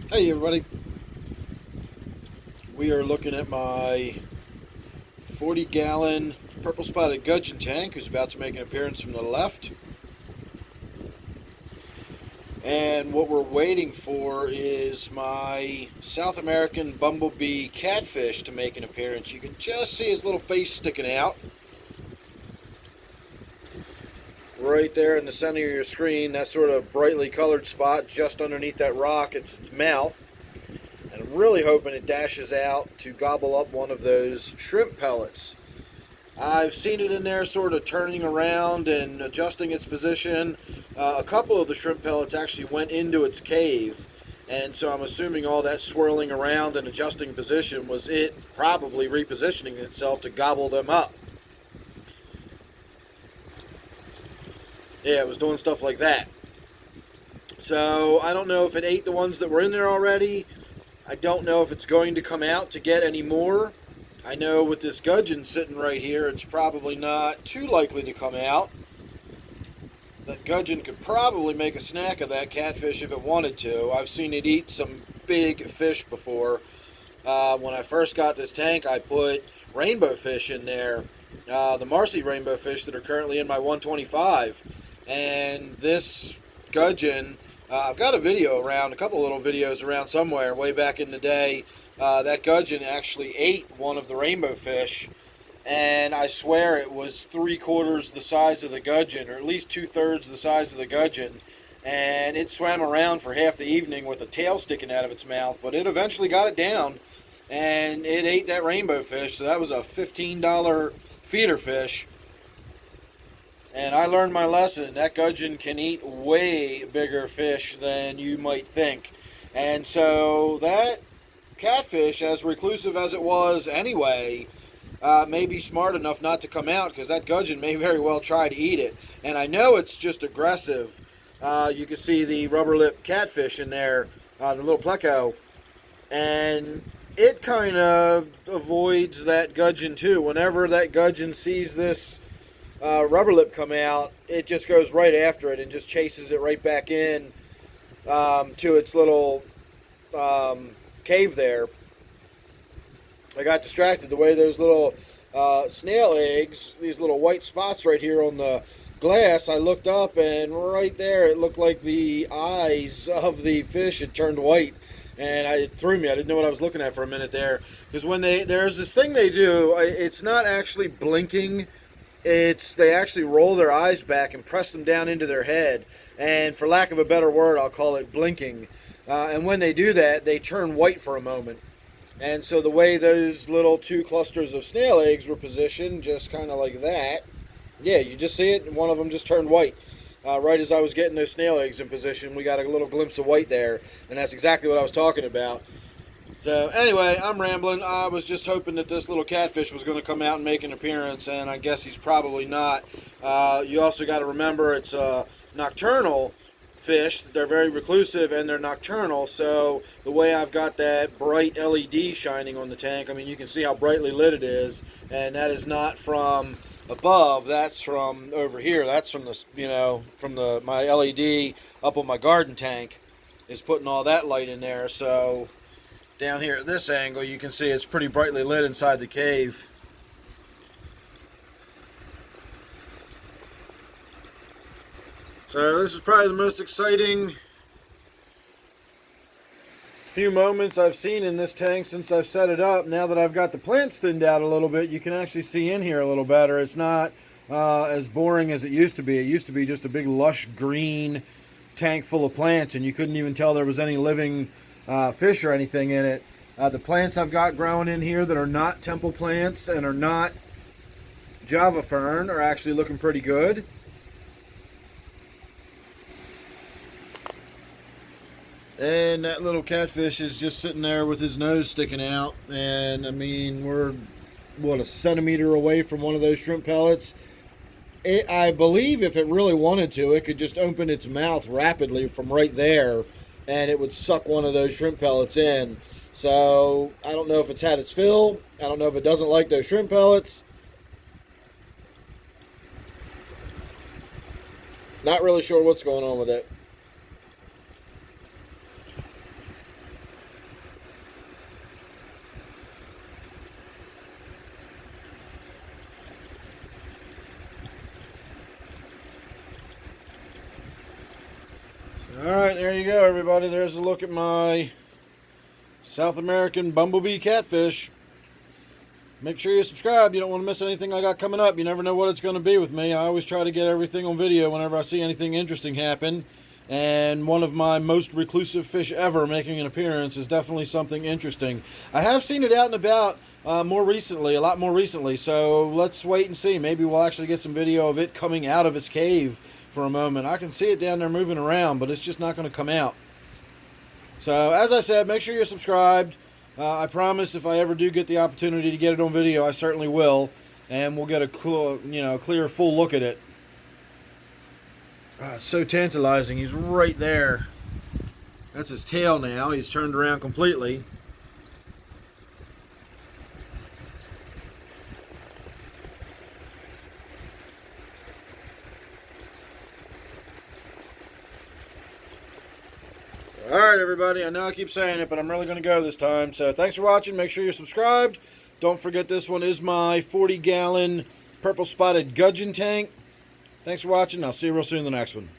Hey everybody, we are looking at my 40-gallon purple spotted Gudgeon Tank, who's about to make an appearance from the left. And what we're waiting for is my South American Bumblebee Catfish to make an appearance. You can just see his little face sticking out right there in the center of your screen. That sort of brightly colored spot just underneath that rock, it's its mouth. And I'm really hoping it dashes out to gobble up one of those shrimp pellets. I've seen it in there sort of turning around and adjusting its position. A couple of the shrimp pellets actually went into its cave, and so I'm assuming all that swirling around and adjusting position was it probably repositioning itself to gobble them up. Yeah, it was doing stuff like that. So I don't know if it ate the ones that were in there already. I don't know if it's going to come out to get any more. I know with this gudgeon sitting right here, it's probably not too likely to come out. That gudgeon could probably make a snack of that catfish if it wanted to. I've seen it eat some big fish before. When I first got this tank, I put rainbow fish in there. The Marcy rainbow fish that are currently in my 125. And this gudgeon, I've got a video around, a couple little videos around somewhere way back in the day. That gudgeon actually ate one of the rainbow fish, and I swear it was 3/4 the size of the gudgeon, or at least 2/3 the size of the gudgeon. And it swam around for half the evening with a tail sticking out of its mouth, but it eventually got it down, and it ate that rainbow fish. So that was a $15 feeder fish. And I learned my lesson. That gudgeon can eat way bigger fish than you might think. And so that catfish, as reclusive as it was anyway, may be smart enough not to come out, because that gudgeon may very well try to eat it. And I know it's just aggressive. You can see the rubber lip catfish in there, the little pleco. And it kind of avoids that gudgeon too. Whenever that gudgeon sees this rubber lip come out, it just goes right after it and just chases it right back in to its little cave there. I got distracted the way those little snail eggs, these little white spots right here on the glass, I looked up and right there it looked like the eyes of the fish had turned white, and it threw me. I didn't know what I was looking at for a minute there, because when there's this thing they do, it's not actually blinking. They actually roll their eyes back and press them down into their head, and for lack of a better word, I'll call it blinking. And when they do that, they turn white for a moment. And so the way those little two clusters of snail eggs were positioned, just kind of like that, yeah, you just see it, and one of them just turned white. Right as I was getting those snail eggs in position, we got a little glimpse of white there, and that's exactly what I was talking about. So anyway, I'm rambling. I was just hoping that this little catfish was going to come out and make an appearance, and I guess he's probably not. You also got to remember it's a nocturnal fish. They're very reclusive and they're nocturnal, so the way I've got that bright LED shining on the tank, I mean, you can see how brightly lit it is, and that is not from above, that's from over here. That's from the, my LED up on my garden tank is putting all that light in there. So down here at this angle, you can see it's pretty brightly lit inside the cave. So this is probably the most exciting few moments I've seen in this tank since I've set it up. Now that I've got the plants thinned out a little bit, you can actually see in here a little better. It's not as boring as it used to be. It used to be just a big lush green tank full of plants, and you couldn't even tell there was any living fish or anything in it. The plants I've got growing in here that are not temple plants and are not Java fern are actually looking pretty good. And that little catfish is just sitting there with his nose sticking out. And I mean, we're, what, a centimeter away from one of those shrimp pellets. I believe if it really wanted to, it could just open its mouth rapidly from right there, and it would suck one of those shrimp pellets in. So I don't know if it's had its fill. I don't know if it doesn't like those shrimp pellets. Not really sure what's going on with it. Alright, there you go, everybody. There's a look at my South American Bumblebee Catfish. Make sure you subscribe. You don't want to miss anything I got coming up. You never know what it's going to be with me. I always try to get everything on video whenever I see anything interesting happen. And one of my most reclusive fish ever making an appearance is definitely something interesting. I have seen it out and about more recently, a lot more recently. So let's wait and see. Maybe we'll actually get some video of it coming out of its cave for a moment. I can see it down there moving around, but it's just not going to come out. So as I said, make sure you're subscribed. I promise if I ever do get the opportunity to get it on video, I certainly will, and we'll get a cool, clear, full look at it. It's so tantalizing. He's right there. That's his tail now. He's turned around completely. Alright, everybody, I know I keep saying it, but I'm really going to go this time. So thanks for watching. Make sure you're subscribed. Don't forget, this one is my 40-gallon purple spotted Gudgeon Tank. Thanks for watching. I'll see you real soon in the next one.